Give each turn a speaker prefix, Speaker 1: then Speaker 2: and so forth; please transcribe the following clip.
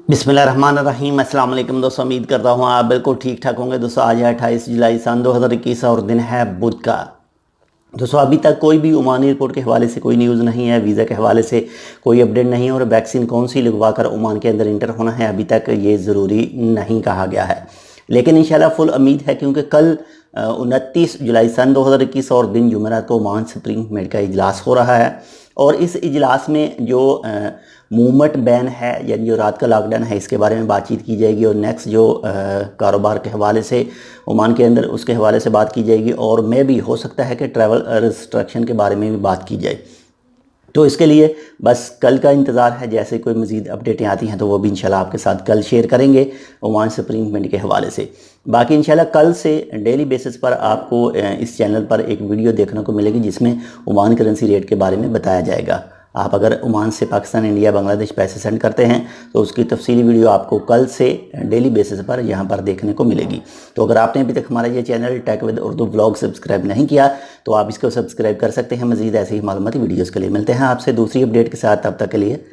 Speaker 1: बिस्मिल्लाहिर्रहमानिर्रहीम। अस्सलाम वालेकुम दोस्तों, उम्मीद करता हूँ आप बिल्कुल ठीक ठाक होंगे। दोस्तों आज है 28 जुलाई सन 2021 और दिन है बुध का। दोस्तों अभी तक कोई भी ओमानी एयरपोर्ट के हवाले से कोई न्यूज़ नहीं है, वीज़ा के हवाले से कोई अपडेट नहीं है और वैक्सीन कौन सी लगवा कर ओमान के अंदर इंटर होना है अभी तक ये ज़रूरी नहीं कहा गया है। लेकिन इंशाल्लाह फुल उम्मीद है, क्योंकि कल 29 जुलाई सन 2021 और दिन जुमेरात को ओमान सुप्रीम कोर्ट का इजलास हो रहा है। और इस इजलास में जो मूवमेंट बैन है यानी जो रात का लॉकडाउन है इसके बारे में बातचीत की जाएगी और नेक्स्ट जो कारोबार के हवाले से ओमान के अंदर उसके हवाले से बात की जाएगी और मैं भी हो सकता है कि ट्रैवल रिस्ट्रक्शन के बारे में भी बात की जाए। तो इसके लिए बस कल का इंतज़ार है। जैसे कोई मज़ीद अपडेटें आती हैं तो वो भी इंशाल्लाह आपके साथ कल शेयर करेंगे ओमान सुप्रीम कोर्ट के हवाले से। बाकी इंशाल्लाह कल से डेली बेसिस पर आपको इस चैनल पर एक वीडियो देखने को मिलेगी जिसमें ओमान करेंसी रेट के बारे में बताया जाएगा। आप अगर ओमान से पाकिस्तान, इंडिया, बांग्लादेश पैसे सेंड करते हैं तो उसकी तफसीली वीडियो आपको कल से डेली बेसिस पर यहाँ पर देखने को मिलेगी। तो अगर आपने अभी तक हमारा ये channel tech with Urdu vlog subscribe नहीं किया तो आप इसको सब्सक्राइब कर सकते हैं। मज़ीद ऐसे ही मालूमाती वीडियोज़ के लिए मिलते हैं आपसे दूसरी अपडेट के साथ। तब तक के लिए